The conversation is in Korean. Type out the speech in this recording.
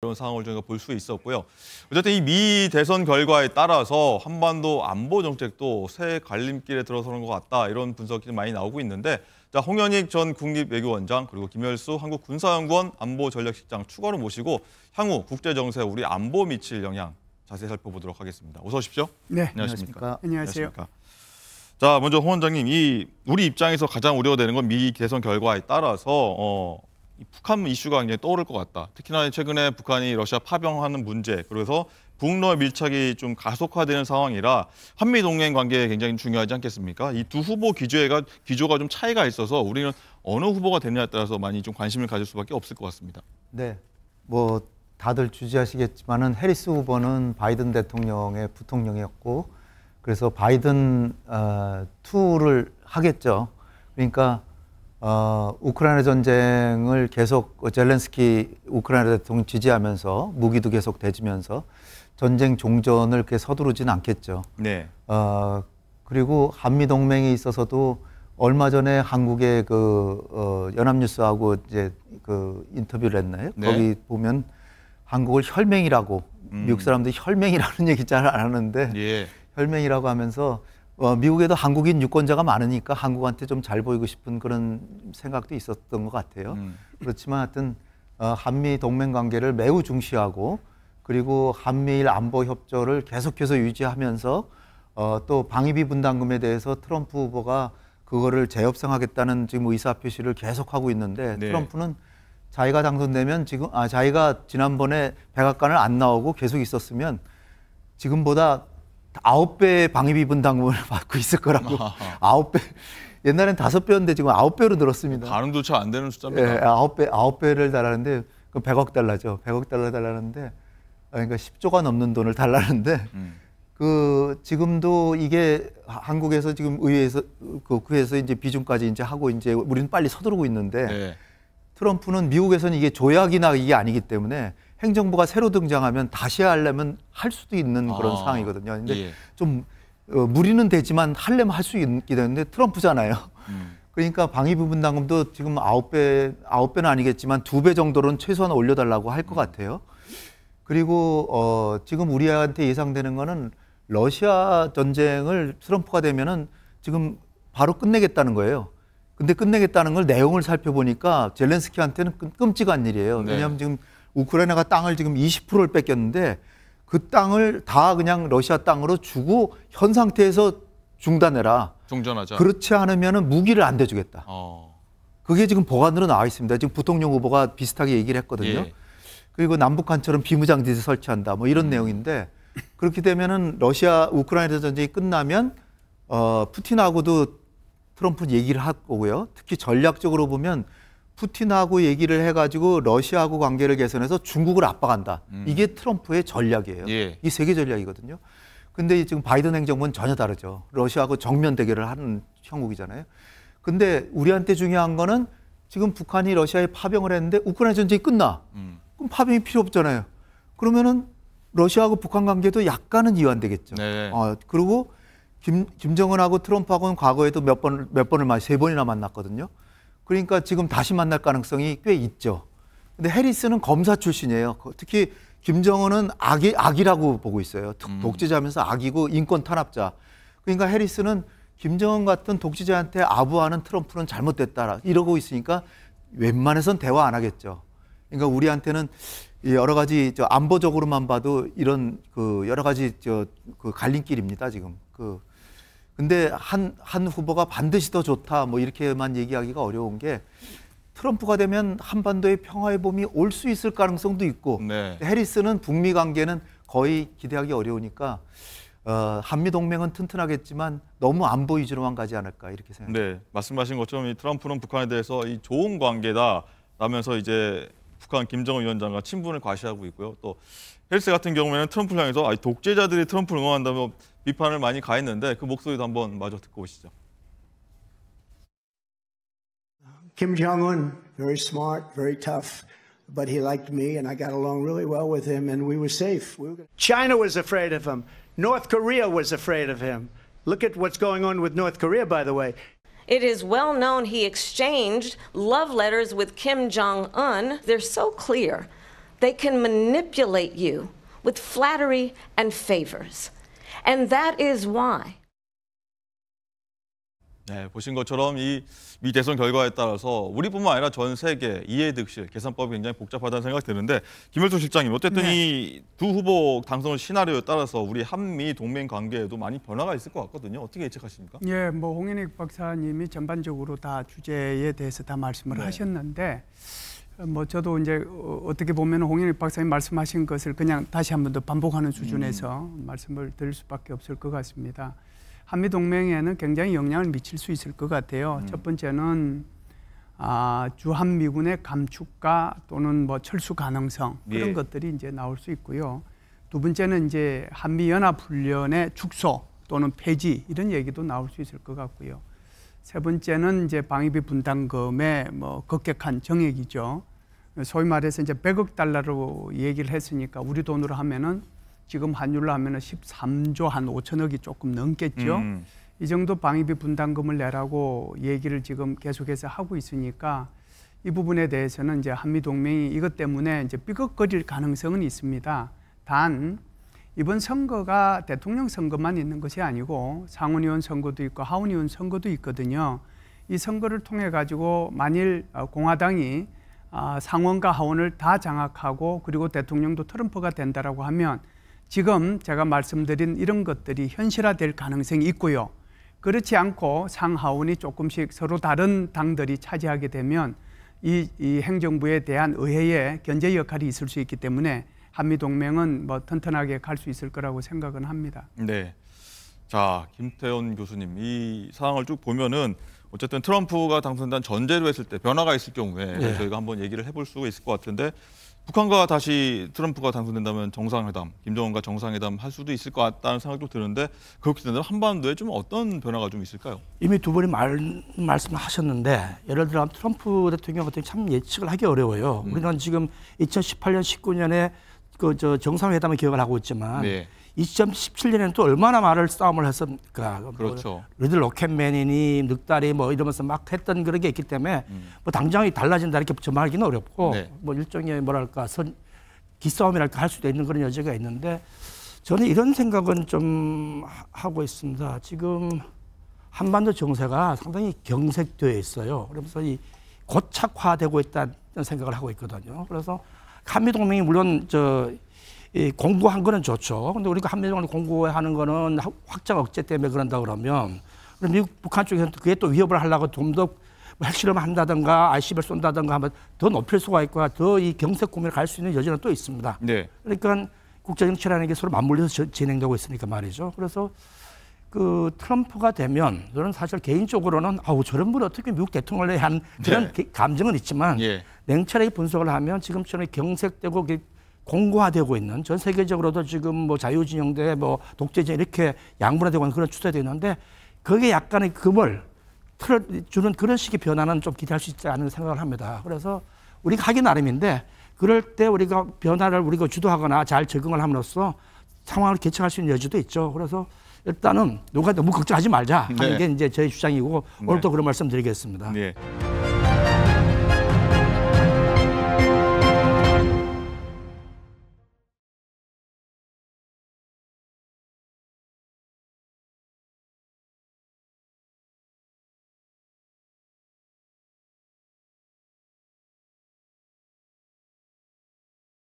이런 상황을 저희가 볼 수 있었고요. 어쨌든 이 미 대선 결과에 따라서 한반도 안보 정책도 새 갈림길에 들어서는 것 같다. 이런 분석이 많이 나오고 있는데, 자, 홍현익 전 국립외교원장 그리고 김열수 한국군사연구원 안보전략실장 추가로 모시고 향후 국제정세 우리 안보 미칠 영향 자세히 살펴보도록 하겠습니다. 어서 오십시오. 네, 안녕하십니까. 안녕하세요. 자, 먼저 홍 원장님, 우리 입장에서 가장 우려되는 건 미 대선 결과에 따라서 이 북한 이슈가 굉장히 떠오를 것 같다. 특히나 최근에 북한이 러시아 파병하는 문제, 그래서 북러 밀착이 좀 가속화되는 상황이라 한미 동맹 관계에 굉장히 중요하지 않겠습니까? 이 두 후보 기조가 좀 차이가 있어서 우리는 어느 후보가 되느냐에 따라서 많이 좀 관심을 가질 수밖에 없을 것 같습니다. 네, 뭐 다들 주지하시겠지만은 해리스 후보는 바이든 대통령의 부통령이었고, 그래서 바이든 투를 하겠죠. 그러니까 우크라이나 전쟁을 계속 젤렌스키 우크라이나 대통령 지지하면서 무기도 계속 대주면서 전쟁 종전을 그렇게 서두르지는 않겠죠. 네. 그리고 한미 동맹에 있어서도 얼마 전에 한국의 연합뉴스하고 이제 인터뷰를 했나요? 네. 거기 보면 한국을 혈맹이라고 미국 사람들이 혈맹이라는 얘기 잘 안 하는데 예. 혈맹이라고 하면서 미국에도 한국인 유권자가 많으니까 한국한테 좀 잘 보이고 싶은 그런 생각도 있었던 것 같아요. 그렇지만 하여튼 한미 동맹 관계를 매우 중시하고, 그리고 한미일 안보 협조를 계속해서 유지하면서 또 방위비 분담금에 대해서 트럼프 후보가 그거를 재협상하겠다는 지금 의사표시를 계속하고 있는데, 네. 트럼프는 자기가 당선되면 자기가 지난번에 백악관을 안 나오고 계속 있었으면 지금보다 9배의 방위비 분담금을 받고 있을 거라고. 9배. 옛날엔 5배였는데 지금 9배로 늘었습니다. 가늠조차 안 되는 숫자입니다. 네, 9배를 달라는데, 그 100억 달러죠. 100억 달러 달라는데, 그러니까 10조가 넘는 돈을 달라는데, 지금도 이게 한국에서 지금 의회에서, 국회에서 이제 비준까지 이제 하고 이제 우리는 빨리 서두르고 있는데, 네. 트럼프는 미국에서는 이게 조약이나 이게 아니기 때문에 행정부가 새로 등장하면 다시 하려면 할 수도 있는 그런 상황이거든요. 근데 예. 좀 무리는 되지만 하려면 할 수 있게 되는데 트럼프잖아요. 그러니까 방위비 분담금도 지금 9배는 아니겠지만 2배 정도로는 최소한 올려달라고 할 것 같아요. 그리고 지금 우리한테 예상되는 거는 러시아 전쟁을 트럼프가 되면은 지금 바로 끝내겠다는 거예요. 근데 끝내겠다는 걸 내용을 살펴보니까 젤렌스키한테는 끔찍한 일이에요. 네. 왜냐하면 지금 우크라이나가 땅을 지금 20%를 뺏겼는데 그 땅을 다 그냥 러시아 땅으로 주고 현 상태에서 중단해라. 종전하자. 그렇지 않으면 무기를 안 대주겠다. 그게 지금 법안으로 나와 있습니다. 지금 부통령 후보가 비슷하게 얘기를 했거든요. 예. 그리고 남북한처럼 비무장지대 설치한다. 뭐 이런 내용인데, 그렇게 되면은 우크라이나 전쟁이 끝나면 푸틴하고도 트럼프는 얘기를 할 거고요. 특히 전략적으로 보면 푸틴하고 얘기를 해가지고 러시아하고 관계를 개선해서 중국을 압박한다. 이게 트럼프의 전략이에요. 예. 이 세계 전략이거든요. 근데 지금 바이든 행정부는 전혀 다르죠. 러시아하고 정면 대결을 하는 형국이잖아요. 근데 우리한테 중요한 거는 지금 북한이 러시아에 파병을 했는데 우크라이나 전쟁이 끝나. 그럼 파병이 필요 없잖아요. 그러면은 러시아하고 북한 관계도 약간은 이완되겠죠. 네. 그리고 김정은하고 트럼프하고는 과거에도 몇 번을 3번이나 만났거든요. 그러니까 지금 다시 만날 가능성이 꽤 있죠. 근데 해리스는 검사 출신이에요. 특히 김정은은 악이라고 보고 있어요. 독재자면서 악이고 인권 탄압자. 그러니까 해리스는 김정은 같은 독재자한테 아부하는 트럼프는 잘못됐다 이러고 있으니까 웬만해선 대화 안 하겠죠. 그러니까 우리한테는 여러 가지 안보적으로만 봐도 이런 여러 가지 갈림길입니다, 지금. 근데 한 후보가 반드시 더 좋다 뭐 이렇게만 얘기하기가 어려운 게, 트럼프가 되면 한반도의 평화의 봄이 올 수 있을 가능성도 있고, 네. 해리스는 북미 관계는 거의 기대하기 어려우니까 한미 동맹은 튼튼하겠지만 너무 안보 위주로만 가지 않을까 이렇게 생각합니다. 네, 말씀하신 것처럼 이 트럼프는 북한에 대해서 이 좋은 관계다라면서 이제 북한 김정은 위원장과 친분을 과시하고 있고요. 또 해리스 같은 경우에는 트럼프를 향해서 독재자들이 트럼프를 응원한다며 비판을 많이 가했는데 그 목소리도 한번 마저 듣고 오시죠. Kim Jong-un, very smart, very tough, but he liked me and I got along really well with him and we were safe. China was afraid of him. North Korea was afraid of him. Look at what's going on with North Korea, by the way. It is well known he exchanged love letters with Kim Jong-un. They're so clear they can manipulate you with flattery and favors. And that is why. 네, 보신 것처럼 이 미 대선 결과에 따라서 우리뿐만 아니라 전 세계 이해득실 계산법이 굉장히 복잡하다는 생각이 드는데 김열수 실장님 어쨌든 이 두 후보 당선 시나리오에 따라서 우리 한미 동맹 관계에도 많이 변화가 있을 것 같거든요. 어떻게 예측하십니까? 예, 뭐 홍인익 박사님이 전반적으로 다 주제에 대해서 다 말씀을 하셨는데 뭐 저도 이제 어떻게 보면 홍인익 박사님 말씀하신 것을 그냥 다시 한 번 더 반복하는 수준에서 말씀을 드릴 수밖에 없을 것 같습니다. 한미 동맹에는 굉장히 영향을 미칠 수 있을 것 같아요. 첫 번째는 주한미군의 감축과 또는 뭐 철수 가능성 그런 것들이 이제 나올 수 있고요. 두 번째는 이제 한미 연합 훈련의 축소 또는 폐지 이런 얘기도 나올 수 있을 것 같고요. 세 번째는 이제 방위비 분담금의 뭐 급격한 정액이죠. 소위 말해서 이제 100억 달러로 얘기를 했으니까 우리 돈으로 하면은 지금 환율로 하면은 13조 한 5천억이 조금 넘겠죠. 이 정도 방위비 분담금을 내라고 얘기를 지금 계속해서 하고 있으니까 이 부분에 대해서는 이제 한미 동맹이 이것 때문에 이제 삐걱거릴 가능성은 있습니다. 단 이번 선거가 대통령 선거만 있는 것이 아니고 상원의원 선거도 있고 하원의원 선거도 있거든요. 이 선거를 통해 가지고 만일 공화당이 상원과 하원을 다 장악하고 그리고 대통령도 트럼프가 된다라고 하면 지금 제가 말씀드린 이런 것들이 현실화될 가능성이 있고요. 그렇지 않고 상하원이 조금씩 서로 다른 당들이 차지하게 되면 이 행정부에 대한 의회의 견제 역할이 있을 수 있기 때문에 한미동맹은 뭐 튼튼하게 갈 수 있을 거라고 생각은 합니다. 네. 자, 김태원 교수님, 이 상황을 쭉 보면은 어쨌든 트럼프가 당선된 전제로 했을 때 변화가 있을 경우에 저희가 한번 얘기를 해볼 수가 있을 것 같은데 북한과 다시 트럼프가 당선된다면 정상회담, 김정은과 정상회담 할 수도 있을 것 같다는 생각도 드는데 그렇게 된다면 한반도에 좀 어떤 변화가 좀 있을까요? 이미 두 분이 말씀하셨는데 예를 들어 트럼프 대통령 같은 경우 참 예측을 하기 어려워요. 우리는 지금 2018년, 19년에 그 정상회담을 기억을 하고 있지만 2017년에는 또 얼마나 많은 싸움을 했습니까? 그렇죠. 뭐 리들 로켓맨이니 늑다리 뭐 이러면서 막 했던 그런 게 있기 때문에 뭐 당장이 달라진다 이렇게 전망하기는 어렵고 뭐 일종의 뭐랄까 기싸움이랄까 할 수도 있는 그런 여지가 있는데 저는 이런 생각은 좀 하고 있습니다. 지금 한반도 정세가 상당히 경색되어 있어요. 그러면서 이 고착화되고 있다는 생각을 하고 있거든요. 그래서 한미동맹이 물론 공고한 거는 좋죠. 근데 우리가 한미동맹을 공고하는 거는 확장 억제 때문에 그런다 그러면 미국, 북한 쪽에서는 그게 또 위협을 하려고 좀 더 핵실험을 한다든가 ICBM을 쏜다든가 하면 더 높일 수가 있고 더 이 경색 국면을 갈 수 있는 여지는 또 있습니다. 그러니까 국제정치라는 게 서로 맞물려서 진행되고 있으니까 말이죠. 그래서 그 트럼프가 되면 저는 사실 개인적으로는 저런 분이 어떻게 미국 대통령을 해야 하는 그런 감정은 있지만 냉철하게 분석을 하면 지금처럼 경색되고 공고화되고 있는 전 세계적으로도 지금 뭐 자유진영대 뭐 독재제 이렇게 양분화되고 있는 그런 추세도 있는데 거기에 약간의 금을 주는 그런 식의 변화는 좀 기대할 수 있지 않은 생각을 합니다. 그래서 우리가 하기 나름인데 그럴 때 우리가 변화를 우리가 주도하거나 잘 적응을 함으로써 상황을 개척할 수 있는 여지도 있죠. 그래서 일단은 누가 너무 걱정하지 말자 하는 게 이제 저희 주장이고 오늘 또 그런 말씀 드리겠습니다.